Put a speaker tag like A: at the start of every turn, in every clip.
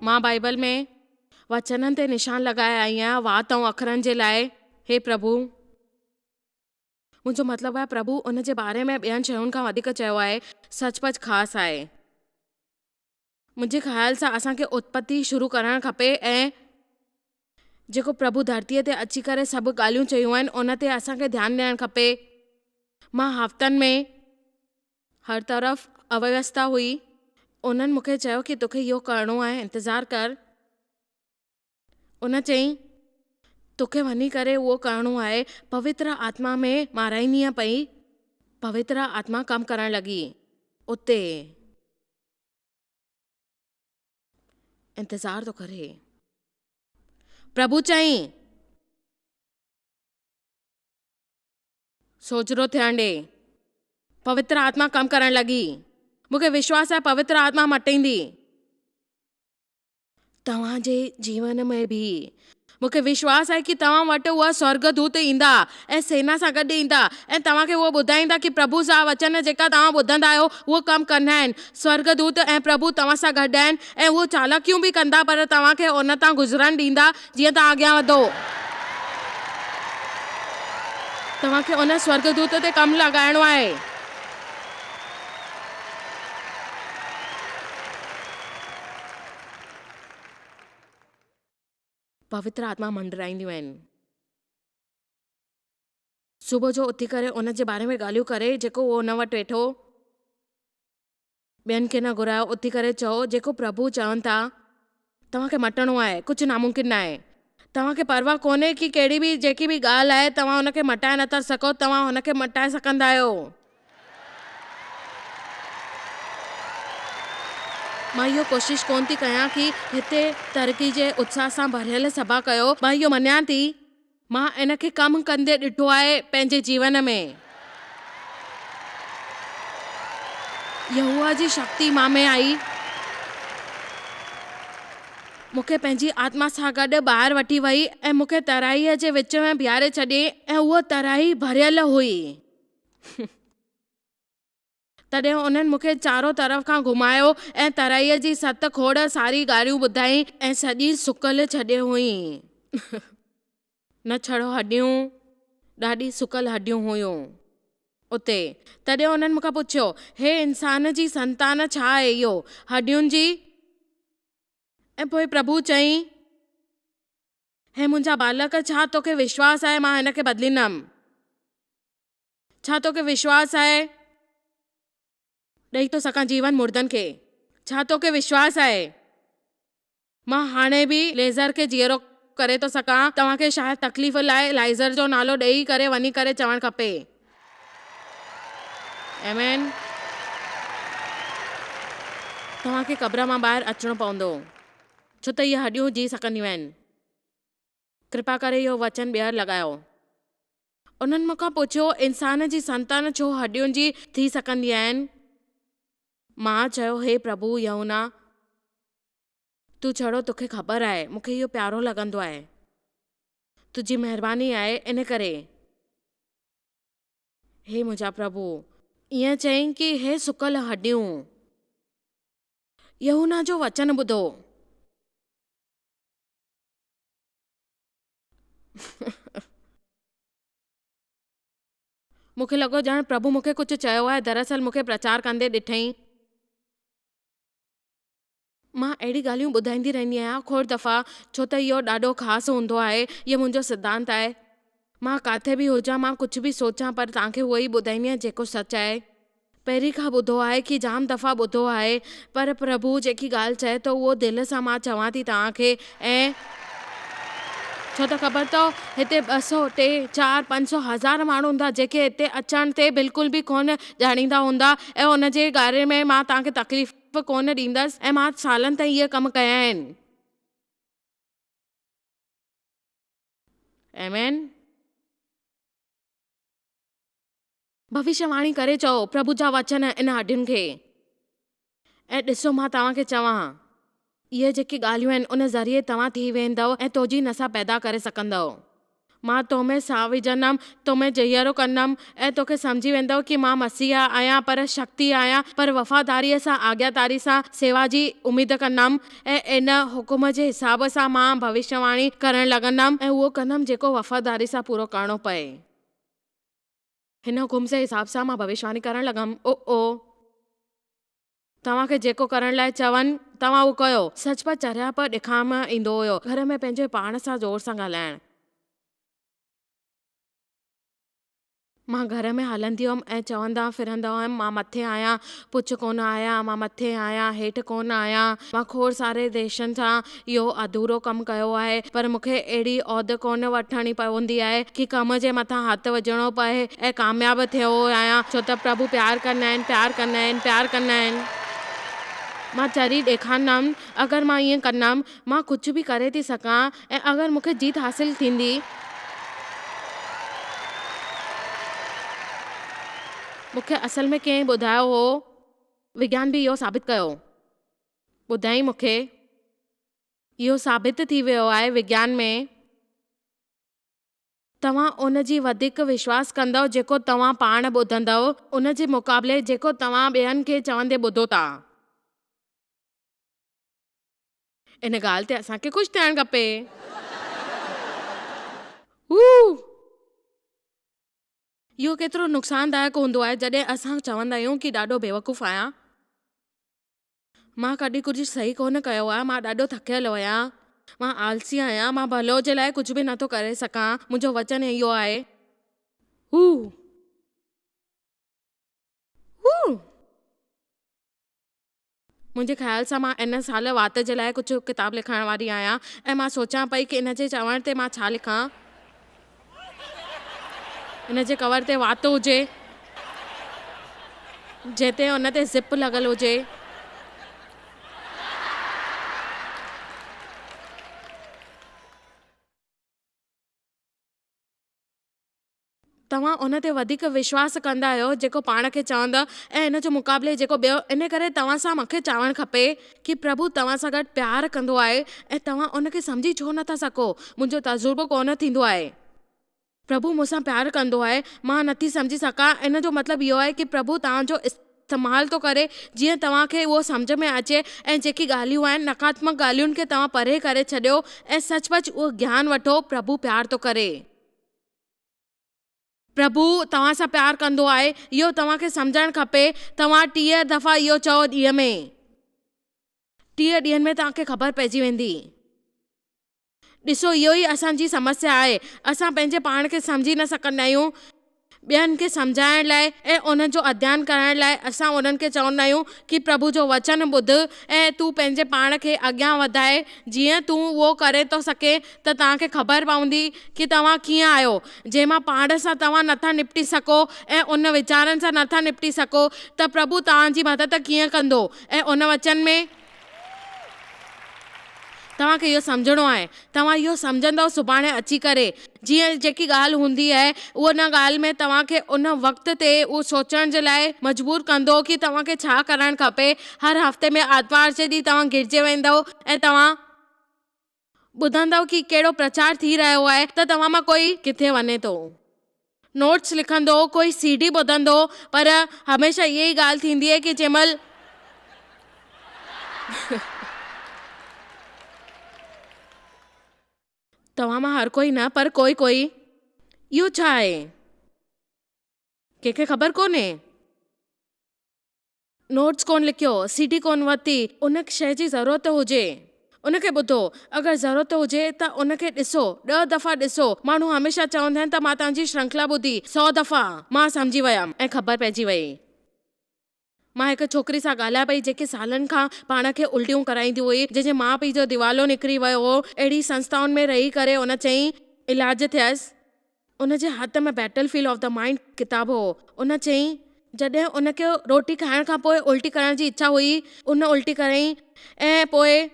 A: मां बाइबल में वचननि ते निशान लॻाए आई आहियां वात ऐं अखरनि जे लाइ। हे प्रभु, मुंहिंजो मतिलबु आहे प्रभु उन जे बारे में ॿियनि शयुनि खां वधीक चयो आहे, सचपच ख़ासि आहे। मुंहिंजे ख़्याल सां असांखे उत्पत्ति शुरू करणु खपे ऐं जेको प्रभु धरतीअ ते अची करे सभु ॻाल्हियूं चयूं आहिनि उन ते असांखे ध्यानु ॾियणु खपे। मां हफ़्तनि में हर तरफ़ अव्यवस्था हुई, उन्हनि मूंखे चयो कि तोखे इहो करिणो आहे, इंतज़ारु कर। उन चयईं तोखे वञी करे उहो करिणो आहे। पवित्र आत्मा में माराईंदीअ पई, पवित्र आत्मा कमु करणु लॻी उते। इंतज़ारु तो करे। प्रभु चयईं सोचरो थियण ॾे। पवित्र आत्मा कमु करणु लॻी। मूंखे विश्वास आहे पवित्र आत्मा मटींदी तव्हांजे जीवन में बि। मूंखे विश्वास आहे कि तव्हां वटि उहा स्वर्गदूत ईंदा ऐं सेना सां गॾु ईंदा ऐं तव्हांखे उहो ॿुधाईंदा कि प्रभु जा वचन जेका तव्हां ॿुधंदा आहियो उहो कमु कंदा आहिनि। स्वर्गदूत ऐं प्रभु तव्हां सां गॾु आहिनि ऐं उहो चालाकियूं बि कंदा पर तव्हांखे उन तां गुज़रणु ॾींदा जीअं तव्हां अॻियां वधो। तव्हांखे उन स्वर्गदूत ते कमु लॻाइणो आहे। पवित्र आत्मा मंडराईंदियूं आहिनि। सुबुह जो उथी करे उन जे बारे में ॻाल्हियूं करे जेको उहो उन वटि वेठो। ॿियनि खे न घुरायो, उथी करे चओ जेको प्रभु चवनि था तव्हांखे मटणो आहे, कुझु नामुमकिन न आहे। तव्हांखे परवाह कोन्हे कि कहिड़ी बि जेकी बि ॻाल्हि आहे तव्हां हुनखे मटाए नथा सघो, तव्हां हुनखे मटाए सघंदा आहियो। मां इहो कोशिशि कोन थी कयां कि हिते तरक़ी जे उत्साह सां भरियल सभा कयो। मां इहो मञां थी, मां इन खे कमु कंदे ॾिठो आहे पंहिंजे जीवन में। यहोवा जी शक्ति मां में आई। मूंखे पंहिंजी आत्मा सां गॾु ॿाहिरि वठी वई ऐं मूंखे तराईअ जे विच में बीहारे छॾियईं ऐं उहा तराई भरियल हुई। तॾहिं उन्हनि मूंखे चारो तरफ़ खां घुमायो ऐं तराईअ जी सत खोड़ सारी ॻाल्हियूं ॿुधाई ऐं सॼी सुकल छॾियो हुई। न छड़ो हॾियूं, ॾाढी सुकल हॾियूं हुयूं उते। तॾहिं उन्हनि मूंखां पुछियो, हे इंसान जी संतान छा आहे इहो, हॾियुनि जी? ऐं पोइ प्रभु चयईं, हे मुंहिंजा बालक, छा तोखे विश्वास आहे मां हिन खे बदिलींदमि? छा तोखे विश्वास आहे ॾेई थो सघां जीवन मुर्दनि खे? छा तोखे विश्वास आहे मां हाणे बि लेज़र खे जीअरो करे थो सघां? तव्हांखे शायदि तकलीफ़ लाइ लाइज़र जो नालो ॾेई करे वञी करे चवणु खपे। आमीन। तव्हांखे क़ब्र मां ॿाहिरि अचणो पवंदो छो त इहे हॾियूं जी सघंदियूं आहिनि। कृपा करे इहो वचन ॿीहर लॻायो। उन्हनि मूंखां पुछियो, इंसान जी संतान छो हॾियुनि जी थी सघंदी आहिनि? मां चयो, हे प्रभु यूहन्ना, तू छड़ो तोखे ख़बर आहे, मूंखे इहो प्यारो लॻंदो आहे, तुंहिंजी महिरबानी आहे इन करे। हे मुंहिंजा प्रभु, ईअं चयईं कि हे सुकल हॾियूं, यूहन्ना जो वचन ॿुधो। मूंखे लॻो ॼण प्रभु मूंखे कुझु चयो आहे। दरअसल मूंखे प्रचार कंदे ॾिठईं। मां अहिड़ी ॻाल्हियूं ॿुधाईंदी रहंदी आहियां खोड़ दफ़ा, छो त इहो ॾाढो ख़ासि हूंदो आहे। इहो मुंहिंजो सिद्धांत आहे। मां किथे बि हुजां, मां कुझु बि सोचां, पर तव्हांखे उहो ई ॿुधाईंदी आहियां जेको सच आहे। पहिरीं खां ॿुधो आहे कि जाम दफ़ा ॿुधो आहे, पर प्रभु जेकी ॻाल्हि चए थो उहो दिलि सां मां चवां थी तव्हांखे। ऐं छो त ख़बर अथव, हिते 200, 300, 400, 500, 1000 माण्हू हूंदा जेके हिते अचण ते बिल्कुलु बि कोन ॼाणींदा हूंदा ऐं उन जे बारे में मां तव्हांखे तकलीफ़ कोन ॾींदसि ऐं मां सालनि ताईं इहे कम कया आहिनि। आमीन। भविष्यवाणी करे चओ प्रभु जा वचन इन हॾियुनि खे। ऐं ॾिसो, मां तव्हांखे चवां, इहे जेकी ॻाल्हियूं आहिनि उन ज़रिए तव्हां थी वेंदव ऐं तोजी नसा पैदा करे सघंदव। मां तोमें साह विझंदमि, तोमें जहियरो कंदमि ऐं तोखे सम्झी वेंदव कि मां मसीहा आहियां, पर शक्ति आहियां, पर वफ़ादारीअ सां आज्ञाकारी सां सेवा जी उमेद कंदमि ऐं इन हुकुम जे हिसाब सां मां भविष्यवाणी करणु लॻंदमि ऐं उहो कंदमि जेको वफ़ादारी सां पूरो करणो पए। हिन हुकुम जे हिसाब सां मां भविष्यवाणी करणु लॻमि। ओ तव्हांखे जेको करण लाइ चवनि तव्हां उहो कयो। सचपच चरिया पर ॾेखाम ईंदो हुयो घर में पंहिंजे पाण सां ज़ोर सां ॻाल्हाइणु। मां घर में हलंदी हुअमि ऐं चवंदा फिरंदा हुअमि, मां मथे आहियां, पुछ कोन आहियां, मां मथे आहियां, हेठि कोन आहियां। मां खोड़ सारे देशनि सां इहो अधूरो कमु कयो आहे, पर मूंखे अहिड़ी औध कोन वठणी पवंदी आहे कि कम जे मथां हथु विझणो पए ऐं कामयाबु थियो आहियां, छो त प्रभु प्यार कंदा आहिनि, प्यार कंदा आहिनि, प्यार कंदा आहिनि। मां चरी ॾेखारींदमि, अगरि मां ईअं कंदमि, मां कुझु बि करे थी सघां ऐं अगरि मूंखे जीत हासिलु थींदी। मूंखे असल में कंहिं ॿुधायो हो, विज्ञान बि इहो साबित कयो, ॿुधाई मूंखे, इहो साबित थी वियो आहे विज्ञान में, तव्हां उन जी वधीक विश्वास कंदव जेको तव्हां पाण ॿुधंदव, उन जे मुक़ाबले जेको तव्हां ॿियनि खे चवंदे ॿुधो था। इन ॻाल्हि ते असांखे ख़ुशि थियणु खपे। इहो केतिरो नुक़सानदायक हूंदो आहे जॾहिं असां चवंदा आहियूं कि ॾाढो बेवकूफ़ आहियां। मां कॾहिं कुझु सही कोन कयो आहे, मां ॾाढो थकियल आहियां, मां आलसी आहियां, मां भलो जे लाइ कुझु बि नथो करे सघां, मुंहिंजो वचन इहो आहे। मुंहिंजे ख़्याल सां मां इन साल वात जे लाइ कुझु किताब लिखण वारी आहियां ऐं मां सोचां पई कि इन जे चवण ते मां छा लिखां। इन जे कवर ते वात हुजे, जिते उन ते ज़िप लॻल हुजे, तव्हां उन ते वधीक विश्वास कंदा आहियो जेको पाण खे चवंदा ऐं इन जो मुक़ाबले जेको ॿियो। इन करे तव्हां सां मूंखे चवणु खपे कि प्रभु तव्हां सां गॾु प्यार कंदो आहे ऐं तव्हां उनखे सम्झी छो नथा सघो। मुंहिंजो तजुर्बो कोन थींदो आहे। प्रभु मूंसां प्यार कंदो आहे, मां नथी सम्झी सघां, इन जो मतिलबु इहो आहे कि प्रभु तव्हांजो इस्तेमालु थो करे जीअं तव्हांखे उहो सम्झ में अचे ऐं जेकी ॻाल्हियूं आहिनि नकारात्मक ॻाल्हियुनि खे तव्हां परे करे छॾियो ऐं सचपच उहो ज्ञान वठो। प्रभु प्यार थो करे, प्रभु तव्हां सां प्यार कंदो आहे, इहो तव्हांखे सम्झणु खपे। तव्हां 30 दफ़ा इहो चओ ॾींहं में, 30 ॾींहंनि में तव्हांखे ख़बर पइजी वेंदी। ॾिसो, इहो ई असांजी समस्या आहे, असां पंहिंजे पाण खे सम्झी न सघंदा आहियूं। ॿियनि खे सम्झाइण लाइ ऐं उन्हनि जो अध्ययन करण लाइ असां उन्हनि खे चवंदा आहियूं कि प्रभु जो वचन ॿुध ऐं तूं पंहिंजे पाण खे अॻियां वधाए। जीअं तूं उहो करे थो सघे त तव्हांखे ख़बर पवंदी कि तव्हां कीअं आहियो। जंहिंमां पाण सां तव्हां नथा निपटी सघो ऐं उन वीचारनि सां नथा निपटी सघो त प्रभु तव्हांजी मदद कीअं कंदो। ऐं उन वचन में तव्हांखे इहो सम्झणो आहे, तव्हां इहो सम्झंदव सुभाणे अची करे। जीअं जेकी ॻाल्हि हूंदी आहे उहो उन ॻाल्हि में तव्हांखे उन वक़्त ते उहो सोचण जे लाइ मजबूर कंदो कि तव्हांखे छा करणु खपे। हर हफ़्ते में आर्तवार जे ॾींहुं तव्हां गिरजे वेंदव ऐं तव्हां ॿुधंदव कि कहिड़ो प्रचार थी रहियो आहे त तव्हां मां कोई किथे वञे थो, नोट्स लिखंदो, कोई CD ॿुधंदो, पर हमेशह इहा ई ॻाल्हि थींदी आहे कि जंहिंमहिल तव्हां मां हर कोई न, पर कोई कोई। इहो छा आहे, कंहिंखे ख़बर कोन्हे। नोट्स कोन लिखियो, CD कोन वरिती, उन शइ जी ज़रूरत हुजे उनखे ॿुधो। अगरि ज़रूरत हुजे त उनखे ॾिसो, 10 दफ़ा ॾिसो। माण्हू हमेशह चवंदा आहिनि त मां तव्हांजी श्रृंखला ॿुधी 100 दफ़ा, मां सम्झी वियमि ऐं ख़बर पइजी वई। मां हिकु छोकिरी सां ॻाल्हाए पई जेके सालनि खां पाण खे उल्टियूं कराईंदी हुई, जंहिंजे माउ पीउ जो दिवालो निकिरी वियो हो। अहिड़ी संस्थाउनि में रही करे उन चई इलाज थियसि। उन जे हथ में battle field of the mind किताब हो। उन चई जॾहिं उनखे रोटी खाइण खां पोइ उल्टी करण जी इच्छा हुई, उन उल्टी कयईं ऐं पोइ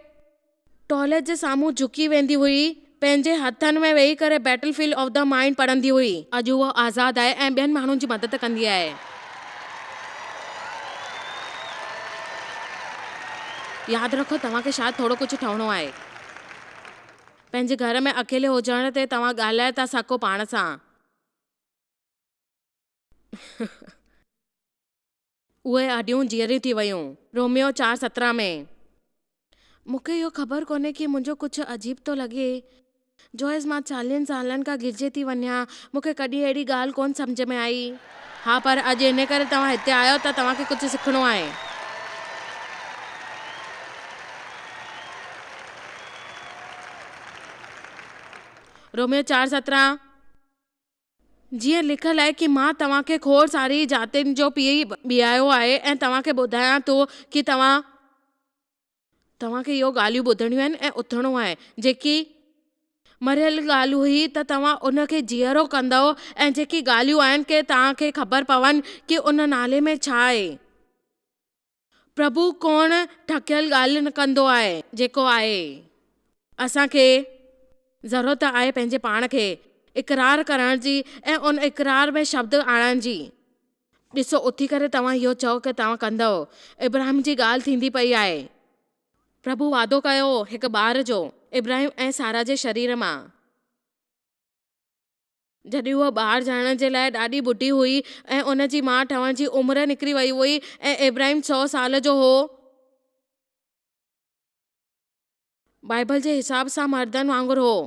A: टॉयलेट जे साम्हूं झुकी वेंदी हुई, पंहिंजे हथनि में वेही करे battle field of the mind पढ़ंदी हुई। अॼु उहो आज़ादु आहे ऐं ॿियनि माण्हुनि जी मदद कंदी आहे। यादि रखो, तव्हांखे शायदि थोरो कुझु ठहिणो आहे। पंहिंजे घर में अकेले हुजण ते तव्हां ॻाल्हाए था सघो पाण सां। उहे अॾियूं जीअरियूं थी वियूं। रोमियो 4:17 में। मूंखे इहो ख़बर कोन्हे कि मुंहिंजो कुझु अजीब थो लॻे। जोइस, मां 40 सालनि खां गिरजे थी वञा। मूंखे कॾहिं अहिड़ी ॻाल्हि कोन सम्झ में आई। हा, पर अॼु इन करे तव्हां हिते आयो त तव्हांखे कुझु सिखणो आहे। रोमियो 4:17 जीअं लिखियलु आहे कि मां तव्हांखे खोड़ सारी जातियुनि जो पीउ बीहारियो आहे ऐं तव्हांखे ॿुधायां थो कि तव्हांखे इहो ॻाल्हियूं ॿुधणियूं आहिनि ऐं उथणो आहे। जेकी मरियल ॻाल्हि हुई त तव्हां उनखे जीअरो कंदव ऐं जेकी ॻाल्हियूं आहिनि कि तव्हांखे ख़बर पवनि कि उन नाले में छा आहे। प्रभु कोन ठकियल ॻाल्हि न कंदो आहे। जेको आहे असांखे ज़रूरत आहे पंहिंजे पाण खे इक़रार करण जी ऐं उन इक़रार में शब्द आणण जी। ॾिसो, उथी करे तव्हां इहो चओ कि तव्हां कंदव। इब्राहिम जी ॻाल्हि थींदी पई आहे। प्रभु वादो कयो हिकु ॿार जो इब्राहिम ऐं सारा जे शरीर मां। जॾहिं उहा ॿारु ॼणण जे लाइ ॾाढी ॿुढी हुई ऐं उन जी माउ ठहण जी उमिरि निकिरी वई हुई ऐं इब्राहिम 100 साल जो हो, बाइबल जे हिसाब सां मर्दनि वांगुरु हो।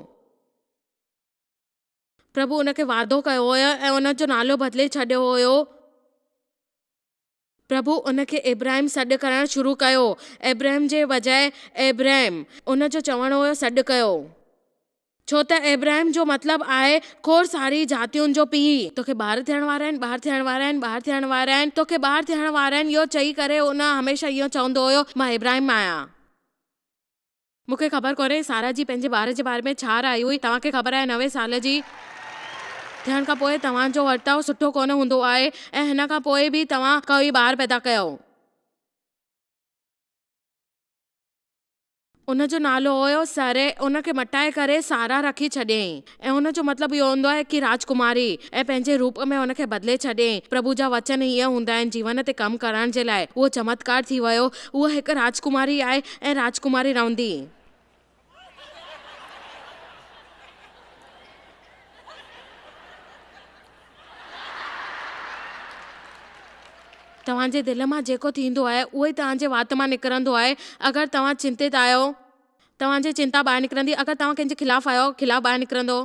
A: प्रभु उनखे वादो कयो हुयो ऐं उन जो नालो बदिले छॾियो हुयो। प्रभु उनखे इब्राहिम सॾु करणु शुरू कयो। इब्राहिम जे बजाए इब्राहिम उन जो चवणो हुयो सॾु कयो। छो त इब्राहिम जो मतिलबु आहे खोड़ सारी जातियुनि जो पीउ। तोखे ॿार थियण वारा आहिनि, ॿार थियण वारा आहिनि, ॿार थियण वारा आहिनि, तोखे ॿार थियण वारा आहिनि। इहो चई करे उन हमेशह इहो चवंदो हुयो, मां इब्राहिम आहियां। मूंखे ख़बर कोन्हे सारा जी पंहिंजे ॿार जे बारे में छा राय हुई। तव्हांखे ख़बर आहे 90 साल जी थियण खां पोइ तव्हांजो वर्ताव सुठो कोन हूंदो आहे ऐं हिन खां पोइ बि तव्हां कोई ॿार पैदा कयो। उन जो नालो हुयो सरे। उनखे मटाए करे सारा रखी छॾियईं ऐं हुन जो मतिलबु इहो हूंदो आहे कि राजकुमारी, ऐं पंहिंजे रूप में उनखे बदिले छॾियईं। प्रभु जा वचन ईअं हूंदा आहिनि जीवन ते कमु करण जे लाइ। उहो चमत्कार थी वियो। उहा हिकु राजकुमारी आहे ऐं राजकुमारी रहंदी। तव्हांजे दिलि मां जेको थींदो आहे उहो ई तव्हांजे वात मां निकिरंदो आहे। अगरि तव्हां चिंतित आहियो, तव्हांजी चिंता ॿाहिरि निकिरंदी। अगरि तव्हां कंहिंजे खिलाफ़ आहियो, खिलाफ़ ॿाहिरि निकिरंदो।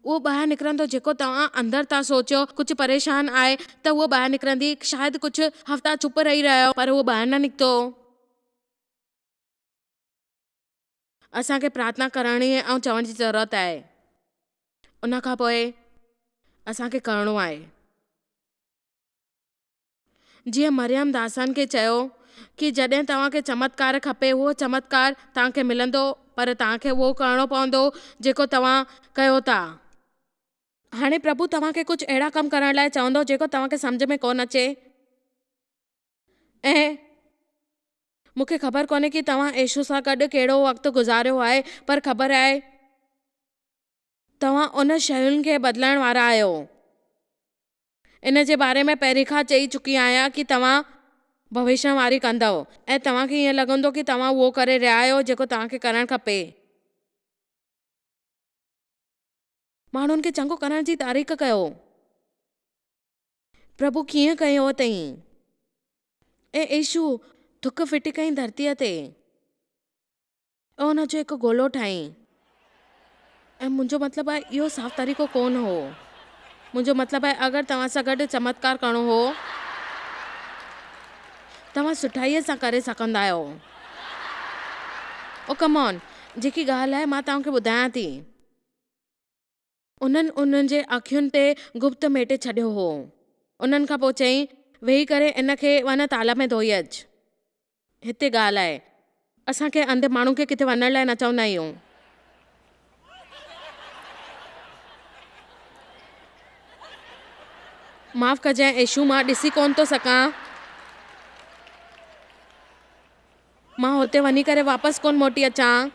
A: उहो ॿाहिरि निकिरंदो जेको तव्हां अंदरि था सोचियो। कुझु परेशान आहे त उहो ॿाहिरि निकिरंदी। शायदि कुझु हफ़्ता चुप रही रहियो पर उहो ॿाहिरि न निकितो। असांखे प्रार्थना करणी ऐं चवण जी ज़रूरत आहे। उन खां पोइ असांखे करिणो आहे जीअं मरियम दासनि खे चयो कि जॾहिं तव्हांखे चमत्कार खपे उहो चमत्कार तव्हांखे मिलंदो, पर तव्हांखे उहो करिणो पवंदो जेको तव्हां कयो था। हाणे प्रभु तव्हांखे कुझु अहिड़ा कम करण लाइ चवंदो जेको तव्हांखे सम्झ में कोन अचे। ऐं मूंखे ख़बर कोन्हे कि तव्हां यीशु सां गॾु कहिड़ो वक़्तु गुज़ारियो आहे, पर ख़बर आहे तव्हां उन शयुनि खे बदिलण वारा आहियो। इन जे बारे में पहिरीं खां चई चुकी आहियां कि तव्हां भविष्यवाणी कंदव ऐं तव्हांखे ईअं लॻंदो कि तव्हां उहो करे रहिया आहियो जेको तव्हांखे करणु खपे। माण्हुनि खे चङो करण जी तारीफ़ कयो। प्रभु कीअं कयो अथई ऐं यीशु थुक फिटी कई धरतीअ ते ऐं हुनजो हिकु गोलो ठाही। ऐं मुंहिंजो मतिलबु आहे इहो साफ़ तरीक़ो कोन हो। मुंहिंजो मतिलबु आहे अगरि तव्हां सां गॾु चमत्कार करणो हो तव्हां सुठाईअ सां करे सघंदा आहियो। ओ कम ऑन, जेकी ॻाल्हि आहे मां तव्हांखे ॿुधायां थी। उन्हनि जे अखियुनि ते गुप्त मेटे छॾियो हो। उन्हनि खां पोइ चई वेही करे इन खे वञ तालाब में धोई अच। हिते ॻाल्हि आहे, असांखे अंधे माण्हू खे किथे वञण लाइ न चवंदा आहियूं। माफ़ कजांइ यीशु, मां ॾिसी कोन थो सघां। मां हुते वञी करे वापसि कोन मोटी अचां।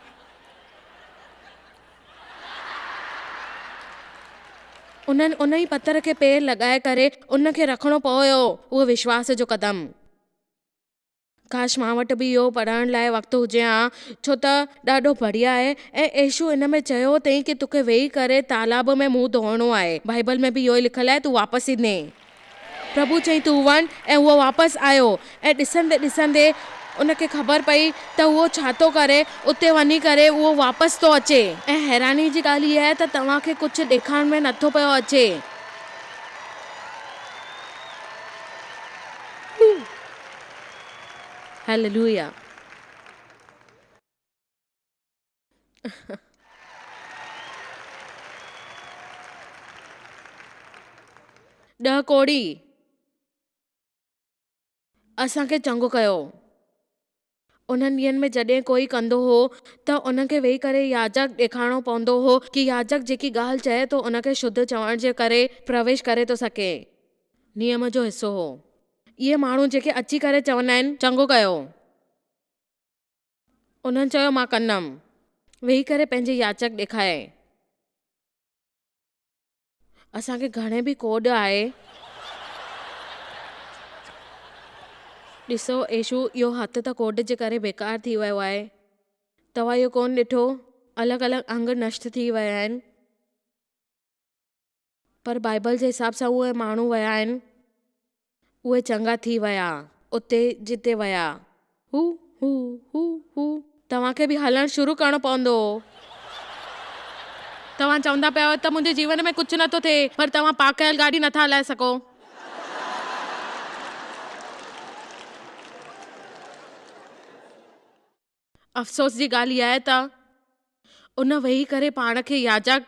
A: उन्हनि उन ई पत्थर खे पेर लॻाए करे उन खे रखिणो पियो। उहो विश्वास जो क़दम। काश मां वटि बि इहो पढ़ण लाइ वक़्तु हुजे हा, छो त ॾाढो बढ़िया आहे। ऐं यीशु हिन में चयो अथई कि तोखे वेही करे तालाब में मुंहुं धोइणो आहे। बाइबल में बि इहो ई लिखियलु आहे, तूं वापसि ईंदे। प्रभु चई तूं वञ, ऐं उहो वापसि आयो। ऐं ॾिसंदे ॾिसंदे उनखे ख़बर पई त उहो छा थो करे। उते वञी करे उहो वापसि थो अचे। ऐं हैरानी जी ॻाल्हि इहा आहे त तव्हांखे कुझु ॾेखारण में नथो पियो अचे। हालेलुया। 10 कोड़ी असांखे चङो कयो। उन्हनि ॾींहंनि में जॾहिं कोई कंदो हो त उनखे वेही करे याजक ॾेखारिणो पवंदो हो कि याजक जेकी ॻाल्हि चए थो उनखे शुद्ध चवण जे करे प्रवेश करे थो सघे। नियम जो हिसो हो। इहे माण्हू जेके अची करे चवंदा आहिनि चङो कयो, उन्हनि चयो मां कंदमि। वेही करे पंहिंजे याचक ॾेखारे। असांखे घणे बि कोड आहे। ॾिसो यीशु इहो हथु त कोड जे करे बेकार थी वियो आहे। तव्हां इहो कोन ॾिठो, अलॻि अलॻि अंग नष्ट थी विया आहिनि। पर बाइबल जे हिसाब सां उहे माण्हू विया आहिनि, उहे चङा थी विया उते जिते विया। हू हू हू हू तव्हांखे बि हलणु शुरू करणो पवंदो। तव्हां चवंदा पिया त मुंहिंजे जीवन में कुझु नथो थिए, पर तव्हां पाकल गाॾी नथा हलाए सघो। अफ़सोस जी ॻाल्हि इहा आहे त उन वेही करे पाण खे याजक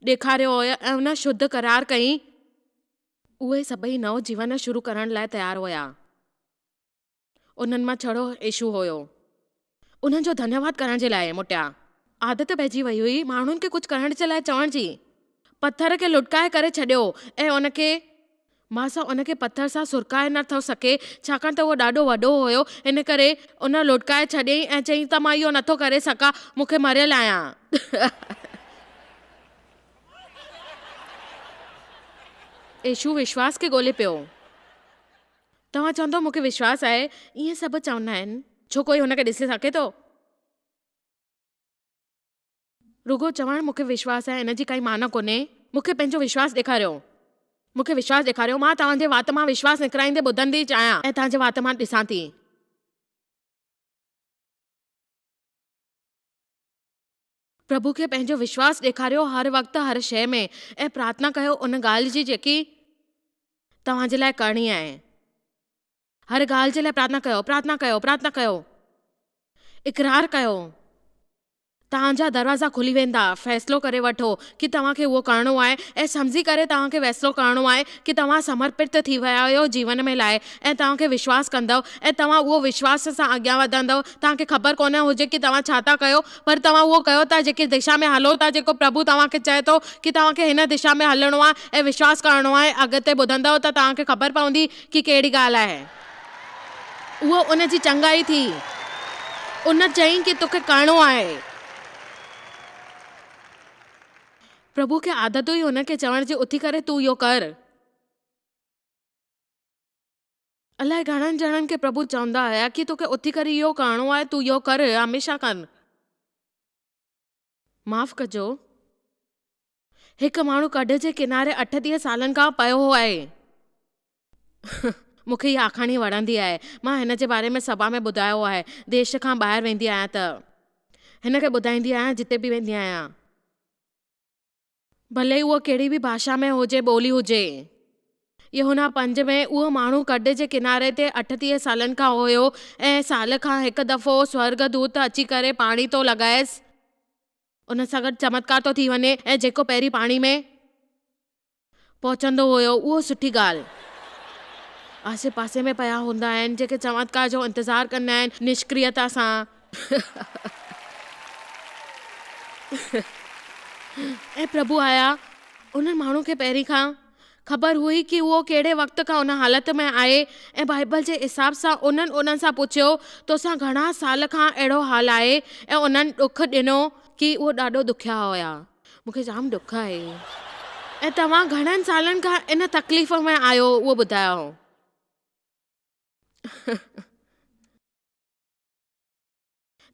A: ॾेखारियो हुयो ऐं उन शुद्ध करार कई। उहे सभई नओं जीवन शुरू करण लाइ तयारु हुया। उन्हनि मां छड़ो यीशु हुयो। उन्हनि जो धन्यवाद करण जे लाइ मोटिया। आदत पइजी वई हुई माण्हुनि खे कुझु करण जे लाइ चवण जी। पत्थर खे लुटकाए करे छॾियो ऐं उनखे मां उनखे पत्थर सां सुरकाए नथो सघे, छाकाणि त उहो ॾाढो वॾो हुयो। इन करे उन लुटकाए छॾियईं ऐं चयईं त मां इहो नथो करे सघां, मूंखे मरियल आहियां। यीशु विश्वास खे ॻोल्हे पियो। तव्हां चवंदो मूंखे विश्वास आहे, ईअं सभु चवंदा आहिनि। छो कोई हुनखे ॾिसे सघे थो? रुगो चवण मूंखे विश्वास आहे इन जी काई माना कोन्हे। मूंखे पंहिंजो विश्वास ॾेखारियो। मूंखे विश्वास ॾेखारियो। मां तव्हांजे वात मां विश्वास निकिराईंदे ॿुधंदी चाहियां ऐं तव्हांजे वात मां ॾिसां थी। प्रभु खे पंहिंजो विश्वास ॾेखारियो हर वक़्तु हर शइ में, ऐं प्रार्थना कयो उन ॻाल्हि जी जेकी तव्हांजे लाइ करणी आहे। हर ॻाल्हि जे लाइ प्रार्थना कयो, प्रार्थना कयो, प्रार्थना कयो। इक़रार कयो। तव्हांजा दरवाज़ा खुली वेंदा। फ़ैसिलो करे वठो कि तव्हांखे उहो करिणो आहे ऐं सम्झी करे तव्हांखे फ़ैसिलो करिणो आहे कि तव्हां समर्पित थी विया आहियो जीवन में लाइ ऐं तव्हांखे विश्वास कंदव ऐं तव्हां उहो विश्वास सां अॻियां वधंदव। तव्हांखे ख़बर कोन हुजे कि तव्हां छा था कयो, पर तव्हां उहो कयो था जेकी दिशा में हलो था, जेको प्रभु तव्हांखे चए थो कि तव्हांखे हिन दिशा में हलणो आहे ऐं विश्वास करिणो आहे। अॻिते ॿुधंदव त तव्हांखे ख़बर पवंदी कि कहिड़ी ॻाल्हि आहे। उहो उन जी चङाई थी। उन चयईं कि तोखे करिणो आहे। प्रभु खे आदत हुई हुनखे चवण जी, उथी करे तूं इहो कर। अलाए घणनि ॼणनि खे प्रभु चवंदा हुया कि तोखे उथी करे इहो करिणो आहे, तूं इहो कर, हमेशा कर। माफ़ कजो, हिकु माण्हू कढ जे किनारे 38 सालनि खां पियो आहे। मूंखे इहा आखाणी वणंदी आहे। मां हिन जे बारे में सभा में ॿुधायो आहे। देश खां ॿाहिरि वेंदी आहियां त हिन खे ॿुधाईंदी आहियां जिते बि वेंदी आहियां, भले उहो कहिड़ी बि भाषा में हुजे, ॿोली हुजे। यूहन्ना 5 में उहो माण्हू कढ जे किनारे ते 38 सालनि खां हुयो ऐं साल खां हिकु दफ़ो स्वर्गदूत अची करे पाणी थो लॻाएसि। उन सां गॾु चमत्कार थो थी वञे ऐं जेको पहिरीं पाणी में पहुचंदो हुयो उहो सुठी ॻाल्हि। आसे पासे में पिया हूंदा आहिनि जेके चमत्कार जो इंतज़ारु कंदा आहिनि निष्क्रियता सां। ऐं प्रभु आया। उन माण्हू खे पहिरीं खां ख़बर हुई कि उहो कहिड़े वक़्त खां उन हालत में आहे ऐं बाइबल जे हिसाब सां उन्हनि सां पुछियो तोसां घणा साल खां अहिड़ो हाल आहे ऐं उन्हनि ॾुख ॾिनो कि उहो ॾाढो ॾुखिया हुया। मूंखे जाम ॾुख आहे। ऐं तव्हां घणनि सालनि खां इन तकलीफ़ में आहियो उहो ॿुधायो।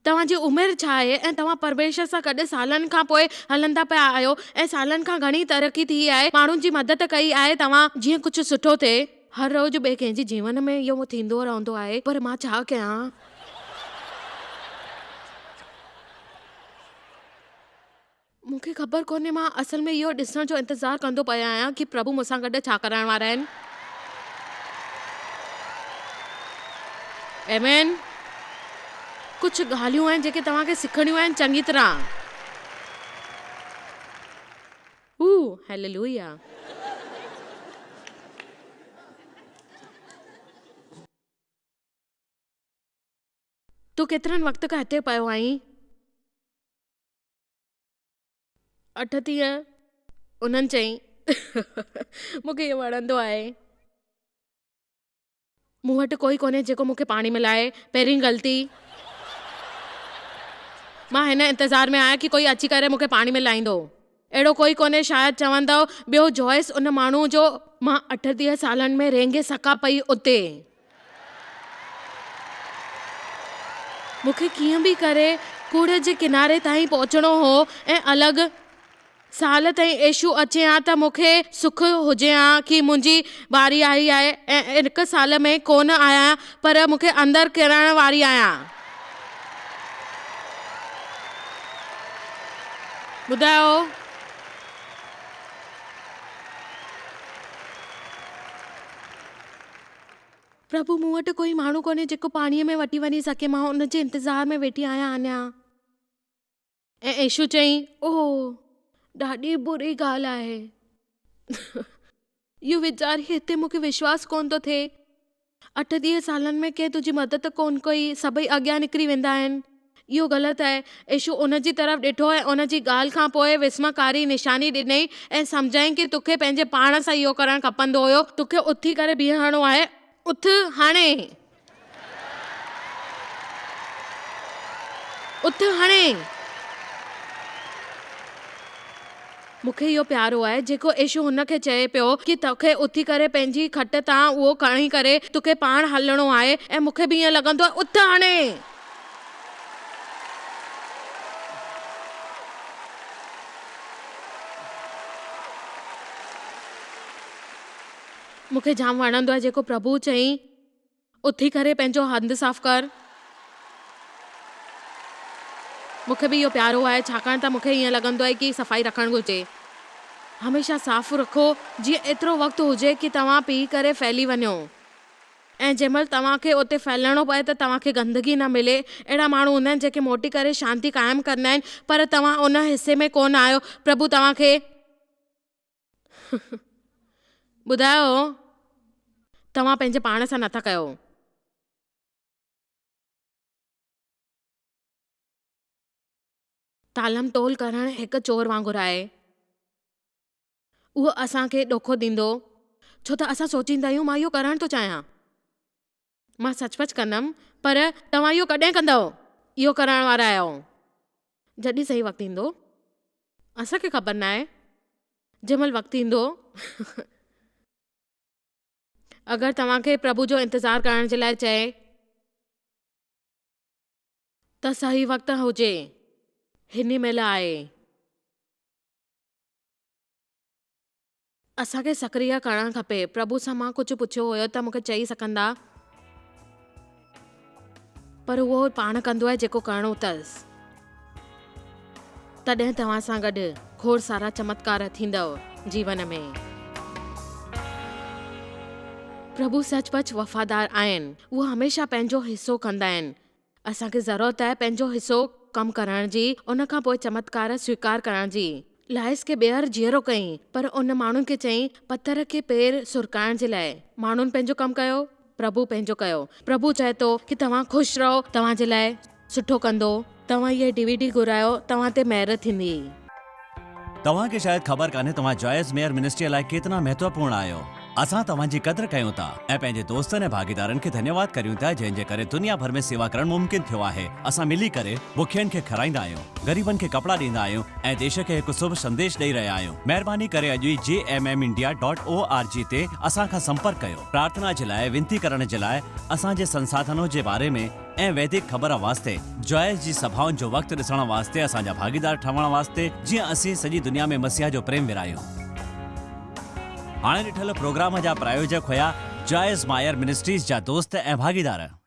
A: तव्हांजी उमिरि छा आहे ऐं तव्हां परमेश्वर सां गॾु सालनि खां पोइ हलंदा पिया आहियो ऐं सालनि खां घणी तरक़ी थी आहे, माण्हुनि जी मदद कई आहे तव्हां जीअं कुझु सुठो थिए। हर रोज़ ॿिए कंहिंजे जीवन में इहो थींदो रहंदो आहे, पर मां छा कयां? मूंखे ख़बर कोन्हे मां असल में इहो ॾिसण जो इंतज़ारु कंदो पिया आहियां कि प्रभु मूंसां गॾु छा करण वारा आहिनि। आमेन। कुझु ॻाल्हियूं आहिनि जेके तव्हांखे सिखणियूं आहिनि चङी तरह। हालेलुया। तूं केतिरनि वक़्त खां हिते पियो आहीं? 38। उन्हनि चई मूंखे इहो वणंदो आहे। मूं वटि कोई कोन्हे जेको मूंखे पाणी मिलाए। पहिरीं ग़लती, मां हिन इंतज़ार में आहियां कि कोई अची करे मूंखे पाणी मिलाईंदो। अहिड़ो कोई कोन्हे, शायदि चवंदव ॿियो जॉइस उन माण्हू जो मां 38 सालनि में रेंगे सका पई उते। मूंखे कीअं बि करे कूड़े जे किनारे ताईं पहुचणो हो ऐं अलॻि साल ताईं यीशु अचे हा त मूंखे सुख हुजे हा कि मुंहिंजी बारी आई आहे ऐं 1 साल में कोन आया, पर मूंखे अंदरि किरण वारी आहियां। ॿुधायो, प्रभु मूं वटि कोई माण्हू कोन्हे जेको पाणीअ में वठी वञी सघे। मां उन जे इंतज़ार में वेठी आहियां अञा। ऐं यीशु चई, ओह ॾाढी बुरी ॻाल्हि आहे। इहो वीचारी हिते मूंखे विश्वास कोन थो थिए। 38 सालनि में कंहिं तुंहिंजी मदद कोन कई, सभई अॻियां निकिरी वेंदा आहिनि। इहो ग़लति आहे। यीशु उन जी तरफ़ ॾिठो ऐं उन जी ॻाल्हि खां पोइ विस्मकारी निशानी ॾिनई ऐं सम्झाईं कि तोखे पंहिंजे पाण सां इहो करणु खपंदो हुयो। तोखे उथी करे बीहणो आहे। उथ हाणे, उथ हाणे। मूंखे इहो प्यारो आहे जेको यीशु हुनखे चए पियो कि तोखे उथी करे पंहिंजी खट तां उहो खणी करे तोखे पाण हलणो आहे। ऐं मूंखे बि ईअं लॻंदो आहे, उथ हाणे। मूंखे जाम वणंदो आहे जेको प्रभु चई, उथी करे पंहिंजो हंधु साफ़ कर। मूंखे बि इहो प्यारो आहे छाकाणि त मूंखे ईअं लॻंदो आहे कि सफ़ाई रखणु घुरिजे। हमेशह साफ़ रखो जीअं एतिरो वक़्तु हुजे कि तव्हां पी करे फैली वञो ऐं जंहिंमहिल तव्हांखे उते फैलणो पए त तव्हांखे गंदगी न मिले। अहिड़ा माण्हू हूंदा आहिनि जेके मोटी करे शांती क़ाइमु कंदा आहिनि, पर तव्हां उन हिसे में कोन आहियो। प्रभु तव्हांखे ॿुधायो, तव्हां पंहिंजे पाण सां नथा कयो। तालम तोल करणु हिकु चोर वांगुरु आहे। उहो असांखे ॾोखो ॾींदो छो त असां सोचींदा आहियूं मां इहो करणु थो चाहियां, मां सचपच कंदमि, पर तव्हां इहो कॾहिं कंदव? इहो करण वारा आहियो। जॾहिं सही वक़्तु ईंदो, असांखे ख़बर न आहे। जंहिंमहिल वक़्तु ईंदो अगरि तव्हांखे प्रभु जो इंतज़ारु करण जे लाइ चए त सही वक़्तु हुजे, हिन महिल आहे। असांखे सक्रिय करणु खपे। प्रभु सां मां कुझु पुछियो हुयो त मूंखे चई सघंदा, पर उहो पाण कंदो आहे जेको करणो अथसि। तॾहिं तव्हां सां गॾु खोड़ सारा चमत्कार थींदव जीवन में। प्रभु सचपच वफ़ादार आहिनि। उहो हमेशह पंहिंजो हिसो कंदा आहिनि। असांखे ज़रूरत आहे पंहिंजो हिसो कमु करण जी, उन खां पोइ चमत्कार स्वीकार करण जी। लाइस खे ॿेहर जीअरो कयईं, पर उन माण्हुनि खे चयईं पत्थर खे पेर सुरकाइण जे लाइ। माण्हुनि पंहिंजो कमु कयो, प्रभु पंहिंजो कयो। प्रभु चए थो कि तव्हां ख़ुशि रहो, तव्हां जे लाइ सुठो कंदो। तव्हां इहे DVD घुरायो, तव्हां ते महिर थींदी।
B: तव्हांखे शायदि ख़बर कान्हे तव्हां जॉयस मेयर मिनिस्ट्री लाइ केतिरा महत्वपूर्ण आहियो। असां तव्हांजी क़द्र कयूं था ऐं पंहिंजे दोस्तनि ऐं भागीदारनि खे धन्यवाद करियूं था जंहिंजे करे दुनिया भर में सेवा करणु मुमकिन थियो आहे। असां मिली करे बुखियनि खे खाराईंदा आहियूं, ग़रीबनि खे कपड़ा ॾींदा आहियूं ऐं देश खे हिकु शुभ संदेश ॾेई रहिया आहियूं। महिरबानी करे अॼु ई jmmindia.org ते असां खां संपर्क कयो। प्रार्थना जे लाइ, विनती करण जे लाइ, असांजे संसाधनों जे बारे में ऐं वैदिक ख़बर वास्ते, जॉयस जी सभाउनि जो वक़्तु ॾिसण वास्ते, असांजा भागीदार ठहण वास्ते, जीअं असीं सॼी दुनिया में मसीहा जो प्रेम विरायूं। हाणे ॾिठल प्रोग्राम जा प्रायोजक हुया जॉयस मायर मिनिस्ट्रीज़ जा दोस्त ऐं भागीदार।